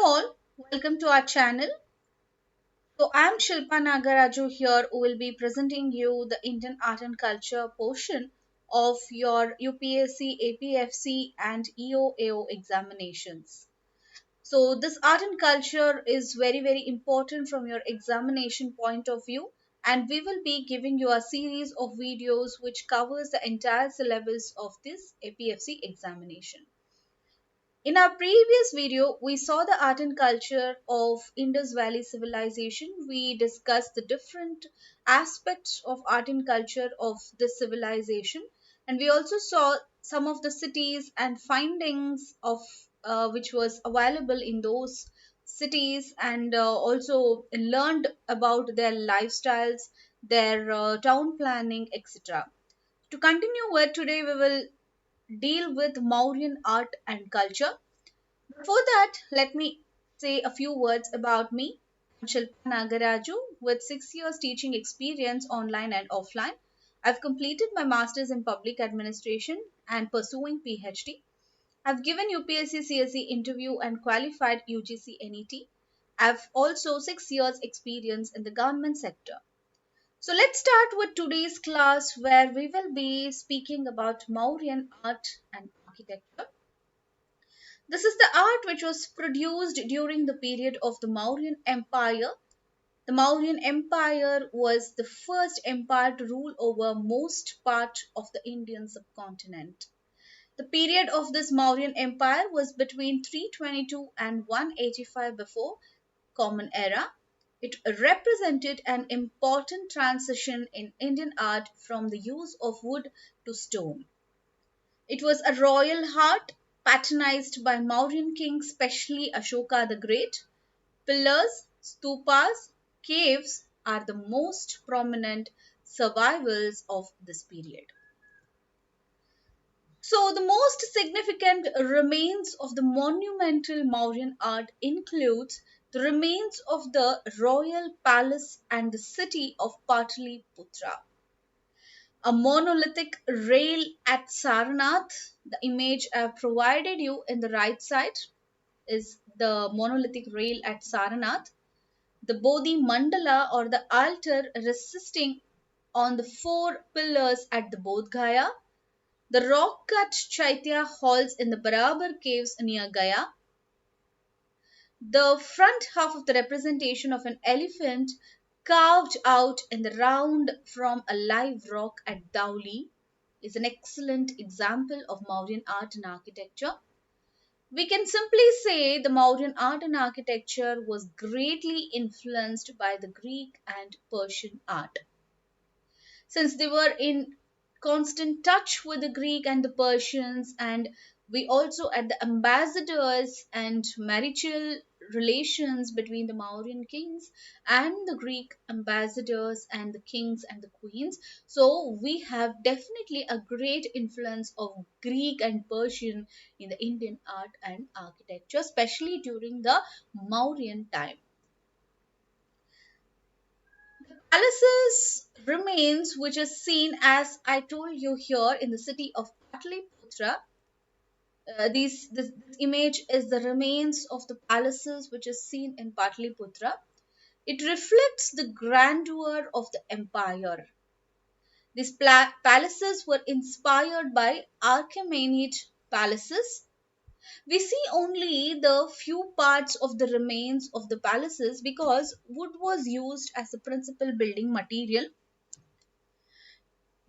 all, welcome to our channel. So I'm Shilpa Nagaraju here who will be presenting you the Indian art and culture portion of your UPSC, APFC and EOAO examinations. So this art and culture is very important from your examination point of view, and we will be giving you a series of videos which covers the entire syllabus of this APFC examination. In our previous video, we saw the art and culture of Indus Valley civilization. We discussed the different aspects of art and culture of this civilization, and we also saw some of the cities and findings of which was available in those cities, and also learned about their lifestyles, their town planning, etc. To continue with today, we will deal with Mauryan art and culture. Before that, let me say a few words about me. I'm Shilpa Nagaraju with 6 years teaching experience online and offline. I've completed my master's in public administration and pursuing PhD. I've given UPSC CSE interview and qualified UGC NET. I've also 6 years experience in the government sector. So let's start with today's class where we will be speaking about Mauryan art and architecture. This is the art which was produced during the period of the Mauryan Empire. The Mauryan Empire was the first empire to rule over most part of the Indian subcontinent. The period of this Mauryan Empire was between 322 and 185 before Common Era. It represented an important transition in Indian art from the use of wood to stone. It was a royal art patronized by Mauryan kings, especially Ashoka the Great. Pillars, stupas, caves are the most prominent survivals of this period. So, the most significant remains of the monumental Mauryan art includes the remains of the royal palace and the city of Pataliputra. A monolithic rail at Sarnath. The image I've provided you in the right side is the monolithic rail at Sarnath. The Bodhi Mandala or the altar resting on the four pillars at the Bodh Gaya. The rock cut Chaitya halls in the Barabar caves near Gaya. The front half of the representation of an elephant carved out in the round from a live rock at Dauli is an excellent example of Mauryan art and architecture. We can simply say the Mauryan art and architecture was greatly influenced by the Greek and Persian art. Since they were in constant touch with the Greek and the Persians, and we also had the ambassadors and marital relations between the Mauryan kings and the Greek ambassadors and the kings and the queens. So we have definitely a great influence of Greek and Persian in the Indian art and architecture, especially during the Mauryan time. Palaces remains which is seen as I told you here in the city of Pataliputra. This image is the remains of the palaces which is seen in Pataliputra. It reflects the grandeur of the empire. These palaces were inspired by Achaemenid palaces. We see only the few parts of the remains of the palaces because wood was used as the principal building material.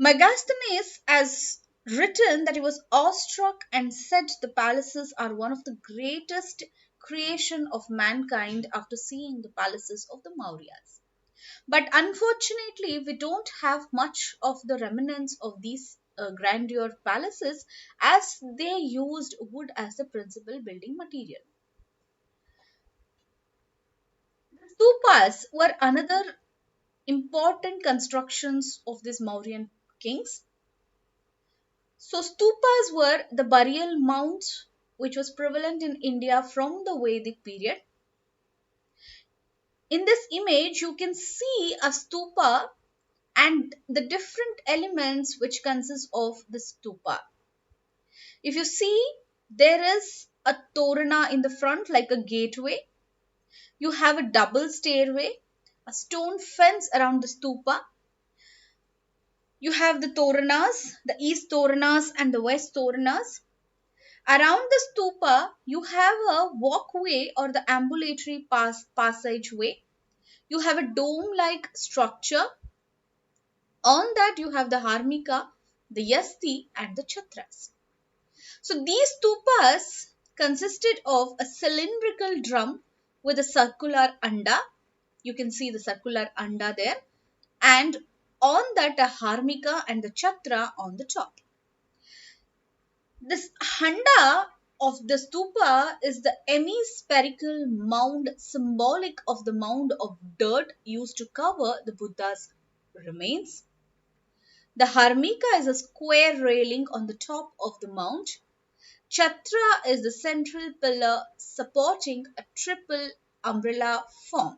Megasthenes has written that he was awestruck and said the palaces are one of the greatest creation of mankind after seeing the palaces of the Mauryas. But unfortunately, we don't have much of the remnants of these grandeur palaces as they used wood as the principal building material. Stupas were another important constructions of these Mauryan kings. So stupas were the burial mounds which was prevalent in India from the Vedic period. In this image, you can see a stupa and the different elements which consist of the stupa. If you see, there is a torana in the front like a gateway. You have a double stairway, a stone fence around the stupa. You have the toranas, the east toranas and the west toranas. Around the stupa, you have a walkway or the ambulatory passageway. You have a dome-like structure. On that, you have the harmika, the yasti, and the chatras. So these stupas consisted of a cylindrical drum with a circular anda. You can see the circular anda there. And on that, a harmika and the chatra on the top. This handa of the stupa is the hemispherical mound symbolic of the mound of dirt used to cover the Buddha's remains. The harmika is a square railing on the top of the mound. Chatra is the central pillar supporting a triple umbrella form.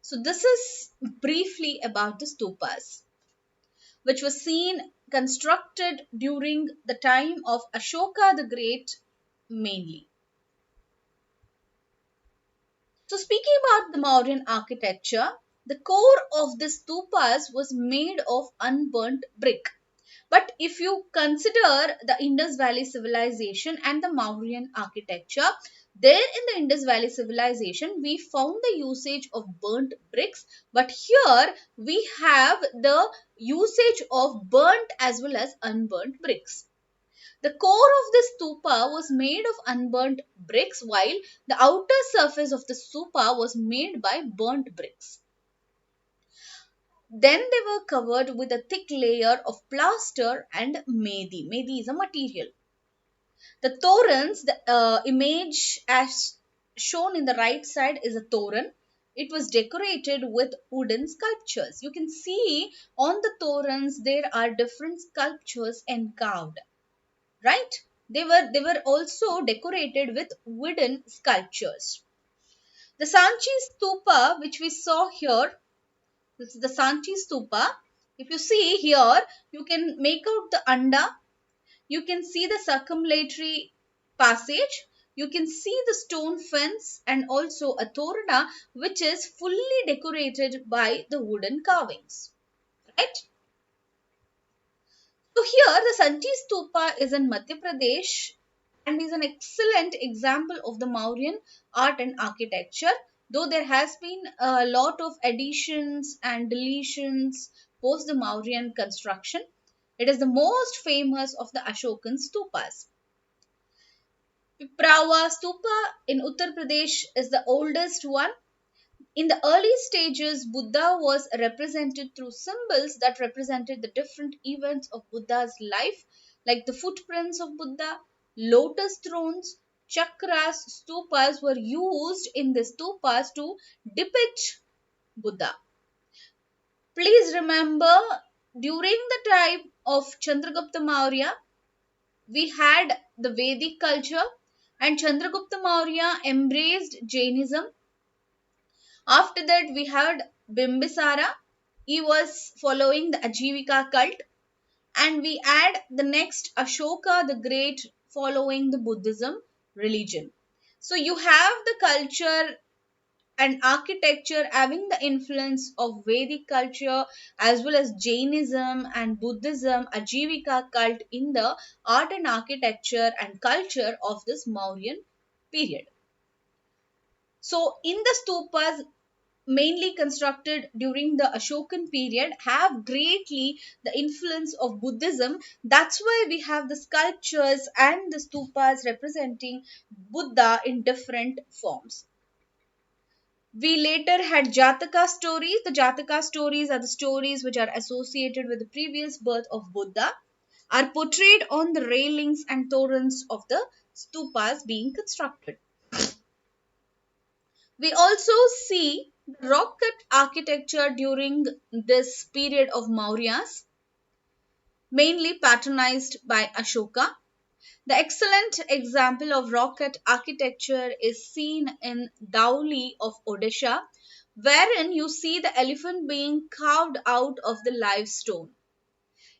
So this is briefly about the stupas, which was seen constructed during the time of Ashoka the Great mainly. So speaking about the Mauryan architecture, the core of the stupas was made of unburnt brick. But if you consider the Indus Valley civilization and the Mauryan architecture, there in the Indus Valley civilization, we found the usage of burnt bricks, but here we have the usage of burnt as well as unburnt bricks. The core of the stupa was made of unburnt bricks, while the outer surface of the stupa was made by burnt bricks. Then they were covered with a thick layer of plaster and mehdi. Mehdi is a material. The torans, the image as shown in the right side is a toran. It was decorated with wooden sculptures. You can see on the torans there are different sculptures carved. Right? They were also decorated with wooden sculptures. The Sanchi Stupa, which we saw here, this is the Sanchi Stupa. If you see here, you can make out the anda. You can see the circumambulatory passage. You can see the stone fence and also a torana which is fully decorated by the wooden carvings. Right? So here the Sanchi Stupa is in Madhya Pradesh and is an excellent example of the Mauryan art and architecture, though there has been a lot of additions and deletions post the Mauryan construction. It is the most famous of the Ashokan stupas. Piprawa stupa in Uttar Pradesh is the oldest one. In the early stages, Buddha was represented through symbols that represented the different events of Buddha's life, like the footprints of Buddha, lotus thrones, chakras, stupas were used in the stupas to depict Buddha. Please remember, during the time of Chandragupta Maurya, we had the Vedic culture and Chandragupta Maurya embraced Jainism. After that, we had Bimbisara. He was following the Ajivika cult. And we add the next Ashoka the Great following the Buddhism religion. So you have the culture and architecture having the influence of Vedic culture as well as Jainism and Buddhism, Ajivika cult in the art and architecture and culture of this Mauryan period. So in the stupas mainly constructed during the Ashokan period have greatly the influence of Buddhism. That's why we have the sculptures and the stupas representing Buddha in different forms. We later had Jataka stories. The Jataka stories are the stories which are associated with the previous birth of Buddha, are portrayed on the railings and torrents of the stupas being constructed. We also see rock cut architecture during this period of Mauryas, mainly patronized by Ashoka. The excellent example of rock cut architecture is seen in Dauli of Odisha, wherein you see the elephant being carved out of the live stone.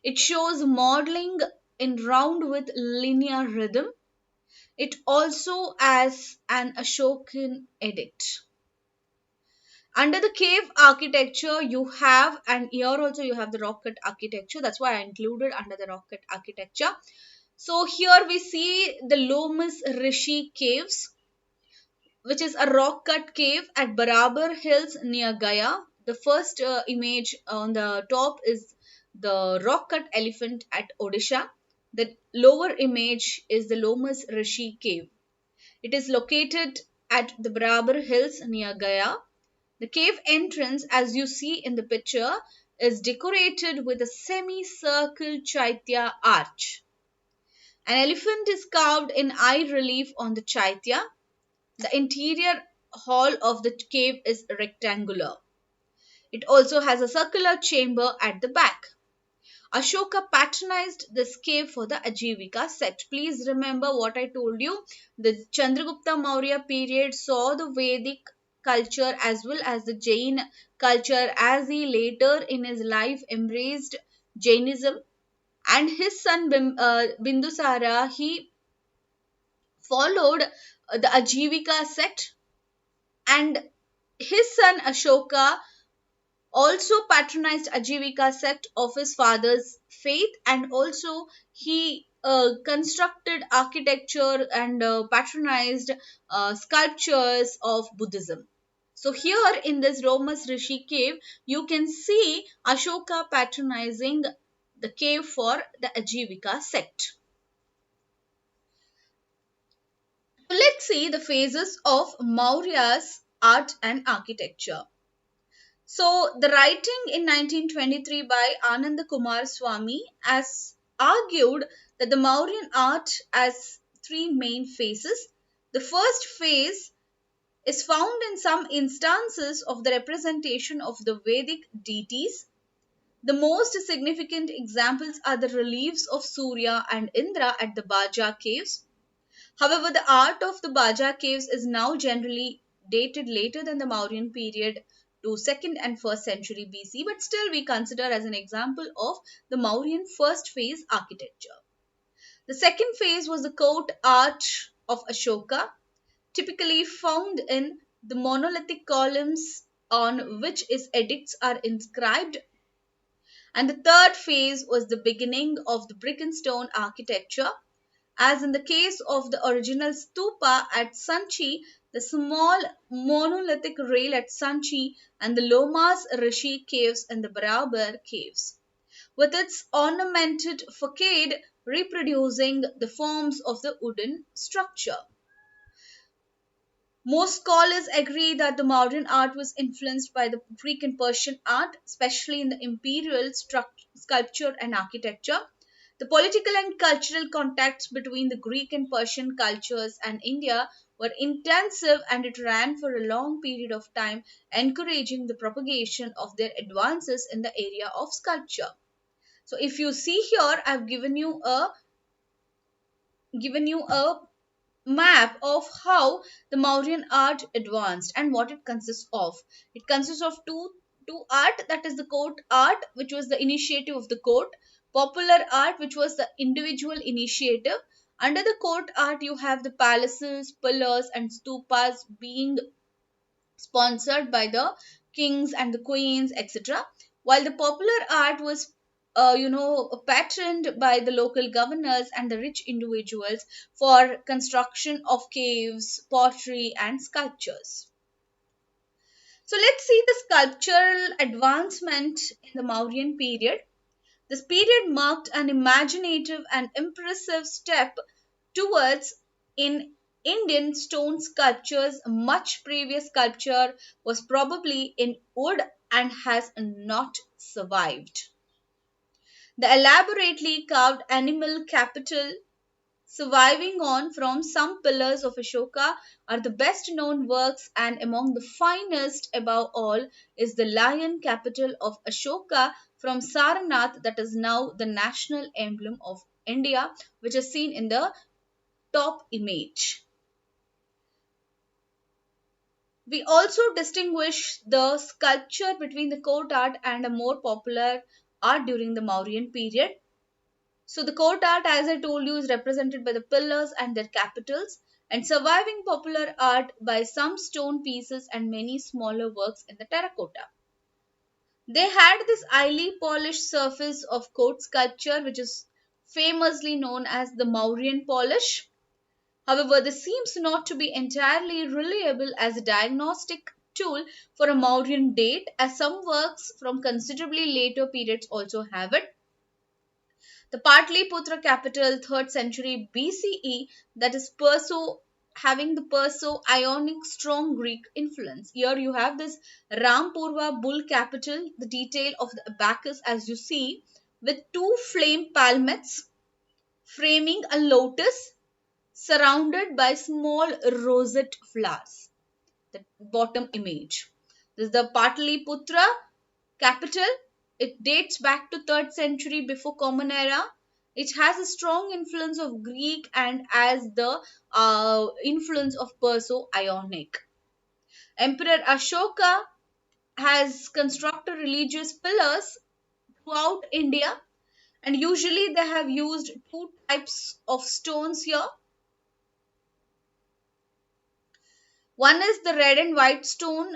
It shows modeling in round with linear rhythm. It also as an Ashokan edict. Under the cave architecture, you have, and here also you have the rock cut architecture. That's why I included under the rock cut architecture. So here we see the Lomas Rishi caves, which is a rock cut cave at Barabar Hills near Gaya. The first image on the top is the rock cut elephant at Odisha. The lower image is the Lomas Rishi cave. It is located at the Barabar Hills near Gaya. The cave entrance, as you see in the picture, is decorated with a semicircle chaitya arch. An elephant is carved in high relief on the chaitya. The interior hall of the cave is rectangular. It also has a circular chamber at the back. Ashoka patronized this cave for the Ajivika sect. Please remember what I told you. The Chandragupta Maurya period saw the Vedic culture as well as the Jain culture, as he later in his life embraced Jainism, and his son Bindusara, he followed the Ajivika sect, and his son Ashoka also patronized Ajivika sect of his father's faith, and also he constructed architecture and patronized sculptures of Buddhism. So here in this Romas Rishi cave, you can see Ashoka patronizing the cave for the Ajivika sect. So let's see the phases of Maurya's art and architecture. So, the writing in 1923 by Ananda Kumar Swami has argued that the Mauryan art has three main phases. The first phase is found in some instances of the representation of the Vedic deities. The most significant examples are the reliefs of Surya and Indra at the Baja caves. However, the art of the Baja caves is now generally dated later than the Mauryan period to 2nd and 1st century BC, but still we consider as an example of the Mauryan first phase architecture. The second phase was the court art of Ashoka, typically found in the monolithic columns on which his edicts are inscribed. And the third phase was the beginning of the brick and stone architecture. As in the case of the original stupa at Sanchi, the small monolithic rail at Sanchi, and the Lomas Rishi caves and the Barabar caves, with its ornamented facade reproducing the forms of the wooden structure. Most scholars agree that the Mauryan art was influenced by the Greek and Persian art, especially in the imperial sculpture and architecture. The political and cultural contacts between the Greek and Persian cultures and India were intensive, and it ran for a long period of time, encouraging the propagation of their advances in the area of sculpture. So if you see here, I've given you a map of how the Mauryan art advanced and what it consists of. It consists of two art, that is the court art, which was the initiative of the court; popular art, which was the individual initiative. Under the court art, you have the palaces, pillars, and stupas being sponsored by the kings and the queens, etc. While the popular art was patterned by the local governors and the rich individuals for construction of caves, pottery, and sculptures. So let's see the sculptural advancement in the Mauryan period. This period marked an imaginative and impressive step towards in Indian stone sculptures. Much previous sculpture was probably in wood and has not survived. The elaborately carved animal capital surviving on from some pillars of Ashoka are the best known works, and among the finest above all is the lion capital of Ashoka from Sarnath, that is now the national emblem of India, which is seen in the top image. We also distinguish the sculpture between the court art and a more popular art during the Mauryan period. So the court art, as I told you, is represented by the pillars and their capitals, and surviving popular art by some stone pieces and many smaller works in the terracotta. They had this highly polished surface of court sculpture, which is famously known as the Mauryan polish. However, this seems not to be entirely reliable as a diagnostic tool for a Mauryan date, as some works from considerably later periods also have it. The Patliputra capital, 3rd century BCE, that is Perso, having the Perso Ionic strong Greek influence. Here you have this Rampurva bull capital, the detail of the abacus as you see, with two flame palmets framing a lotus surrounded by small rosette flowers. The bottom image. This is the Patliputra capital. It dates back to 3rd century before Common Era. It has a strong influence of Greek and as the influence of Perso-Ionic. Emperor Ashoka has constructed religious pillars throughout India, and usually they have used two types of stones here. One is the red and white stone,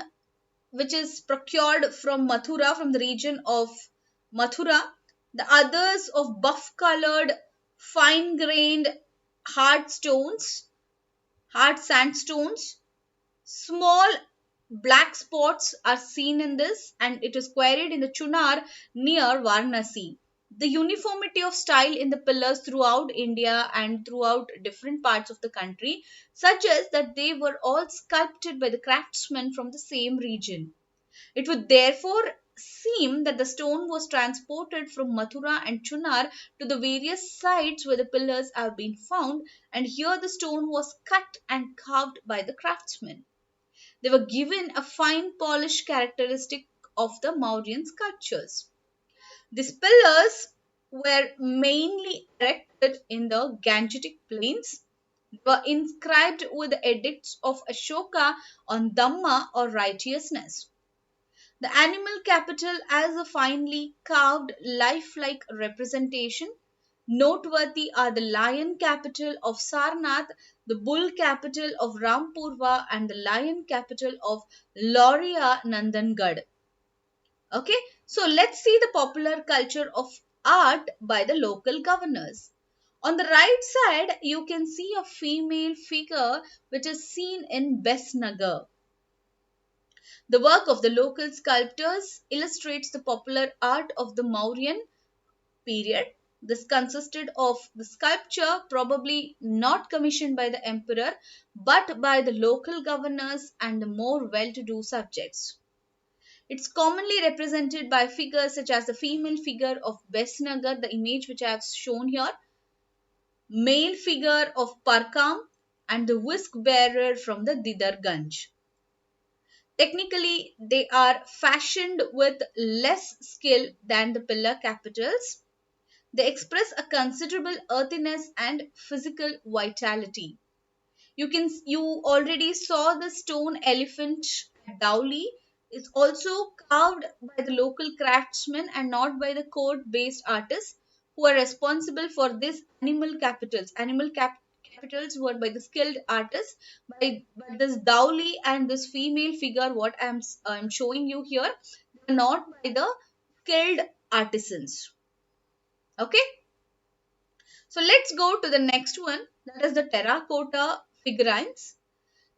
which is procured from Mathura, from the region of Mathura. The others of buff colored, fine grained, hard stones, hard sandstones. Small black spots are seen in this, and it is quarried in the Chunar near Varanasi. The uniformity of style in the pillars throughout India and throughout different parts of the country suggests that they were all sculpted by the craftsmen from the same region. It would therefore seem that the stone was transported from Mathura and Chunar to the various sites where the pillars have been found, and here the stone was cut and carved by the craftsmen. They were given a fine polish characteristic of the Mauryan sculptures. These pillars were mainly erected in the Gangetic plains. They were inscribed with the edicts of Ashoka on Dhamma or righteousness. The animal capital as a finely carved lifelike representation. Noteworthy are the lion capital of Sarnath, the bull capital of Rampurva, and the lion capital of Loria Nandangad. Okay, so let's see the popular culture of art by the local governors. On the right side, you can see a female figure which is seen in Besnagar. The work of the local sculptors illustrates the popular art of the Mauryan period. This consisted of the sculpture probably not commissioned by the emperor but by the local governors and the more well-to-do subjects. It's commonly represented by figures such as the female figure of Besnagar, the image which I have shown here, male figure of Parkam, and the whisk bearer from the Didarganj. Technically, they are fashioned with less skill than the pillar capitals. They express a considerable earthiness and physical vitality. You already saw the stone elephant at Dowley. It's also carved by the local craftsmen and not by the court-based artists who are responsible for these animal capitals. Capitals were by the skilled artists. By this Dowley and this female figure, what I'm showing you here, they are not by the skilled artisans. Okay. So let's go to the next one, that is the terracotta figurines.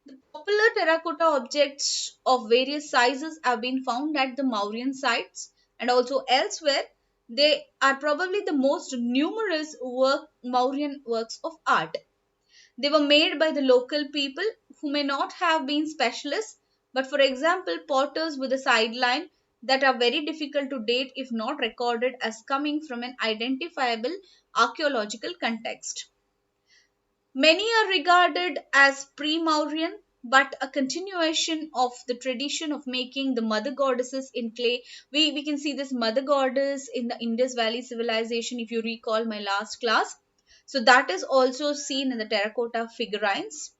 The popular terracotta objects of various sizes have been found at the Mauryan sites and also elsewhere. They are probably the most numerous Mauryan works of art. They were made by the local people who may not have been specialists, but for example, potters with a sideline that are very difficult to date if not recorded as coming from an identifiable archaeological context. Many are regarded as pre-Mauryan, but a continuation of the tradition of making the mother goddesses in clay. We can see this mother goddess in the Indus Valley civilization if you recall my last class. So that is also seen in the terracotta figurines.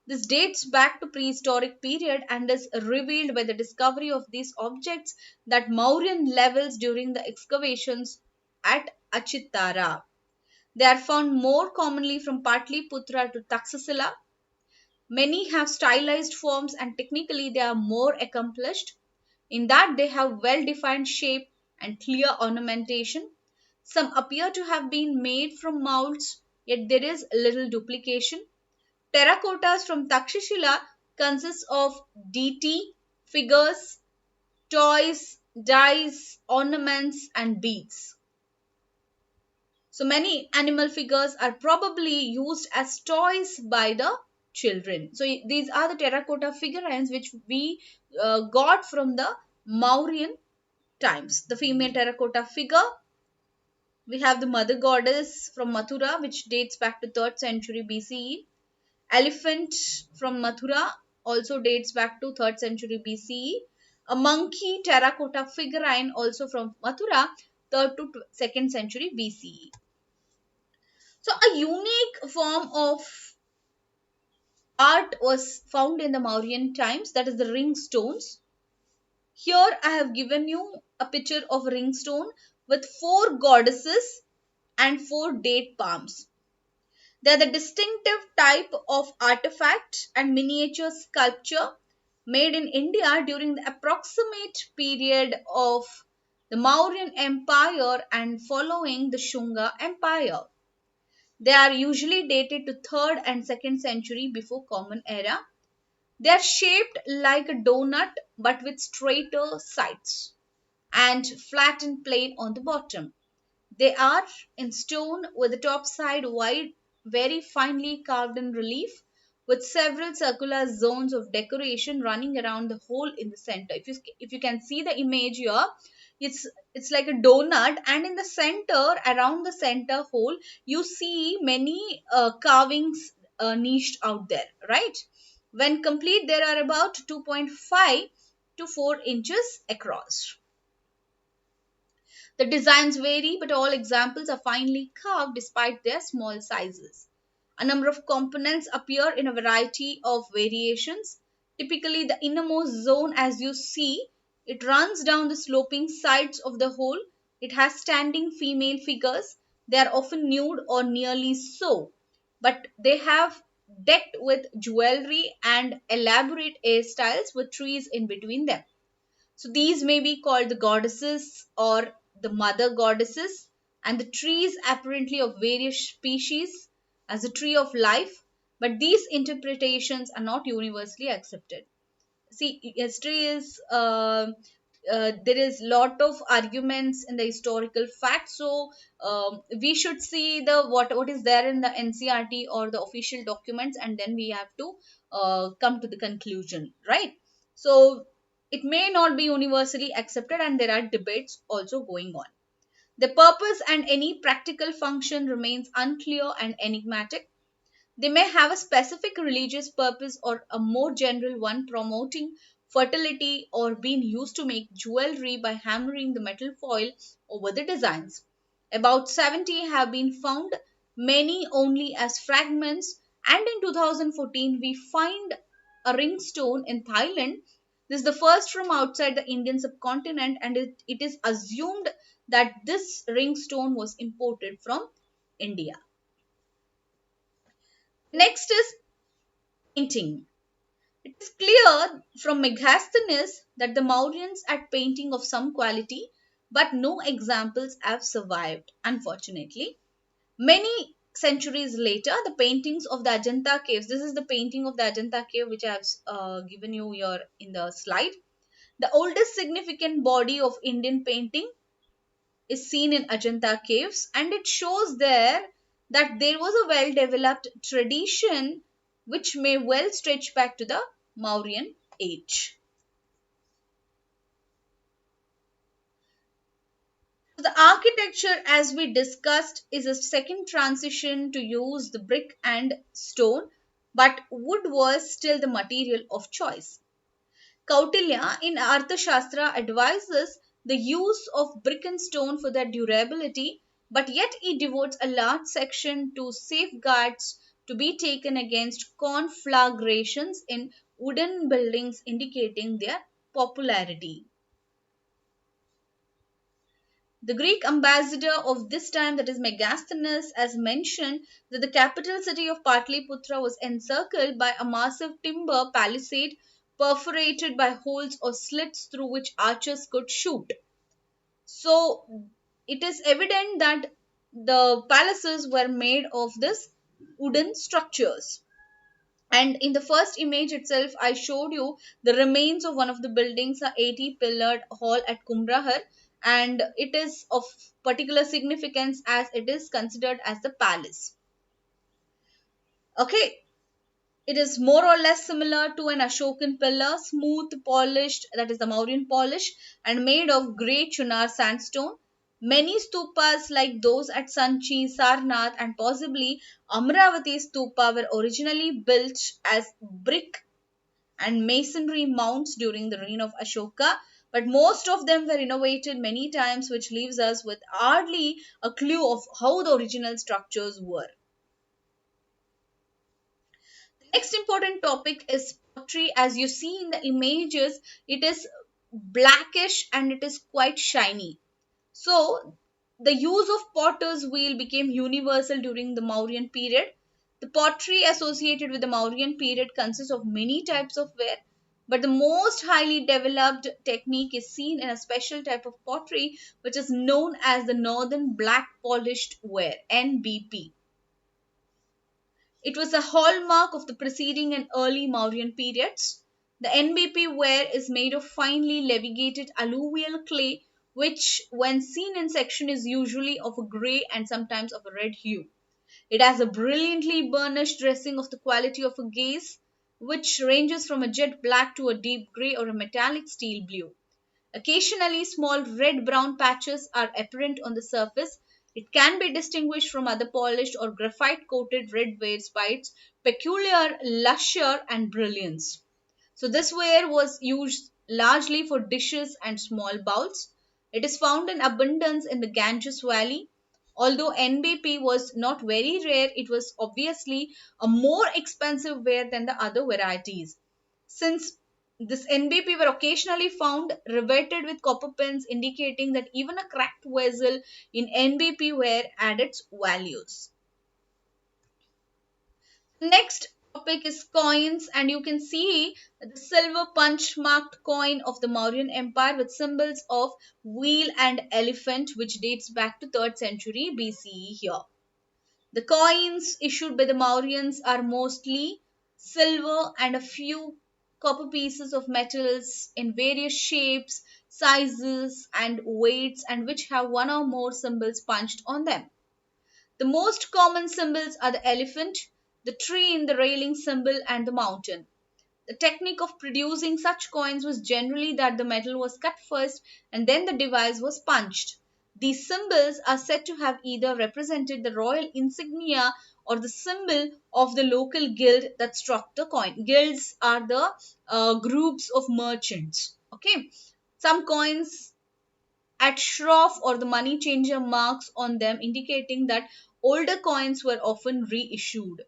This dates back to prehistoric period and is revealed by the discovery of these objects that Mauryan levels during the excavations at Achittara. They are found more commonly from Patliputra to Taxila. Many have stylized forms and technically they are more accomplished in that they have well defined shape and clear ornamentation. Some appear to have been made from molds, yet there is little duplication. Terracottas from Takshashila consist of DT, figures, toys, dies, ornaments, and beads. So many animal figures are probably used as toys by the children. So these are the terracotta figurines which we got from the Mauryan times. The female terracotta figure, we have the mother goddess from Mathura which dates back to 3rd century BCE. Elephant from Mathura also dates back to 3rd century BCE. A monkey terracotta figurine also from Mathura, 3rd to 2nd century BCE. So a unique form of art was found in the Mauryan times, that is the ring stones. Here I have given you a picture of a ring stone with 4 goddesses and 4 date palms. They are the distinctive type of artifact and miniature sculpture made in India during the approximate period of the Mauryan Empire and following the Shunga Empire. They are usually dated to 3rd and 2nd century before Common Era. They are shaped like a donut but with straighter sides and flat and plain on the bottom. They are in stone with the top side wide, very finely carved in relief, with several circular zones of decoration running around the hole in the center. If you can see the image here, it's like a donut, and in the center, around the center hole, you see many carvings niched out there, right? When complete, there are about 2.5 to 4 inches across. The designs vary, but all examples are finely carved despite their small sizes. A number of components appear in a variety of variations. Typically, the innermost zone, as you see, it runs down the sloping sides of the hole. It has standing female figures. They are often nude or nearly so, but they have decked with jewelry and elaborate hairstyles with trees in between them. So these may be called the goddesses or the mother goddesses, and the trees apparently of various species as a tree of life, but these interpretations are not universally accepted. See, history is there is lot of arguments in the historical facts, so we should see the what is there in the NCRT or the official documents, and then we have to come to the conclusion, right? So it may not be universally accepted, and there are debates also going on. The purpose and any practical function remains unclear and enigmatic. They may have a specific religious purpose or a more general one promoting fertility or being used to make jewelry by hammering the metal foil over the designs. About 70 have been found, many only as fragments, and in 2014 we find a ring stone in Thailand. This is the first from outside the Indian subcontinent, and it is assumed that this ring stone was imported from India. Next is painting. It is clear from Megasthenes that the Mauryans had painting of some quality, but no examples have survived, unfortunately. Many centuries later, the paintings of the Ajanta caves, this is the painting of the Ajanta cave which I have given you here in the slide. The oldest significant body of Indian painting is seen in Ajanta caves, and it shows there that there was a well developed tradition which may well stretch back to the Mauryan age. The architecture, as we discussed, is a second transition to use the brick and stone, but wood was still the material of choice. Kautilya in Arthashastra advises the use of brick and stone for their durability, but yet he devotes a large section to safeguards to be taken against conflagrations in wooden buildings, indicating their popularity. The Greek ambassador of this time, that is Megasthenes, has mentioned that the capital city of Patliputra was encircled by a massive timber palisade perforated by holes or slits through which archers could shoot. So it is evident that the palaces were made of this wooden structures. And in the first image itself, I showed you the remains of one of the buildings, a 80 pillared hall at Kumrahar, and it is of particular significance as it is considered as the palace. Okay, it is more or less similar to an Ashokan pillar, smooth, polished, that is the Mauryan polish, and made of grey Chunar sandstone. Many stupas like those at Sanchi, Sarnath, and possibly Amravati stupa were originally built as brick and masonry mounts during the reign of Ashoka, but most of them were innovated many times, which leaves us with hardly a clue of how the original structures were. Next important topic is pottery. As you see in the images, it is blackish and it is quite shiny. So the use of potter's wheel became universal during the Mauryan period. The pottery associated with the Mauryan period consists of many types of ware, but the most highly developed technique is seen in a special type of pottery which is known as the Northern Black Polished Ware, NBP. It was a hallmark of the preceding and early Mauryan periods. The NBP ware is made of finely levigated alluvial clay, which, when seen in section, is usually of a grey and sometimes of a red hue. It has a brilliantly burnished dressing of the quality of a gaze, which ranges from a jet black to a deep grey or a metallic steel blue. Occasionally, small red-brown patches are apparent on the surface. It can be distinguished from other polished or graphite-coated red wares by its peculiar lustre and brilliance. So this ware was used largely for dishes and small bowls. It is found in abundance in the Ganges Valley. Although NBP was not very rare, it was obviously a more expensive ware than the other varieties. Since this NBP were occasionally found riveted with copper pins, indicating that even a cracked vessel in NBP ware had its values. Next topic is coins, and you can see the silver punch marked coin of the Mauryan Empire with symbols of wheel and elephant, which dates back to 3rd century BCE here. The coins issued by the Mauryans are mostly silver and a few copper pieces of metals in various shapes, sizes, and weights, and which have one or more symbols punched on them. The most common symbols are the elephant, the tree in the railing symbol, and the mountain. The technique of producing such coins was generally that the metal was cut first and then the device was punched. These symbols are said to have either represented the royal insignia or the symbol of the local guild that struck the coin. Guilds are the groups of merchants. Okay, some coins at shroff or the money changer marks on them, indicating that older coins were often reissued.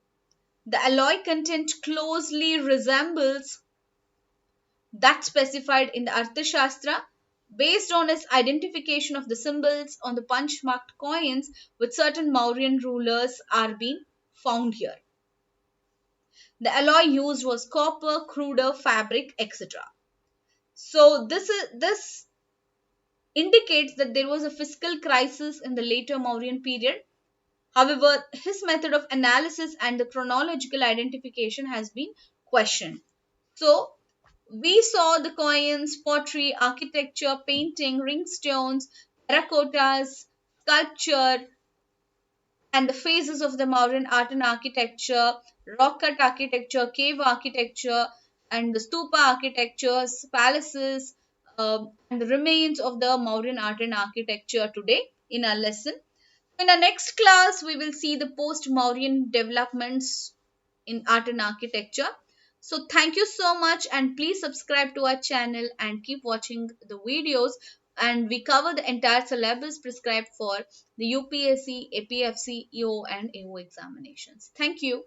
The alloy content closely resembles that specified in the Arthashastra, based on its identification of the symbols on the punch marked coins with certain Mauryan rulers are being found here. The alloy used was copper, cruder, fabric, etc. So this indicates that there was a fiscal crisis in the later Mauryan period. However, his method of analysis and the chronological identification has been questioned. So, we saw the coins, pottery, architecture, painting, ringstones, terracottas, sculpture, and the phases of the Mauryan art and architecture, rock cut architecture, cave architecture, and the stupa architectures, palaces, and the remains of the Mauryan art and architecture today in our lesson. In our next class, we will see the post-Mauryan developments in art and architecture. So thank you so much, and please subscribe to our channel and keep watching the videos, and we cover the entire syllabus prescribed for the UPSC, APFC, EO and AO examinations. Thank you.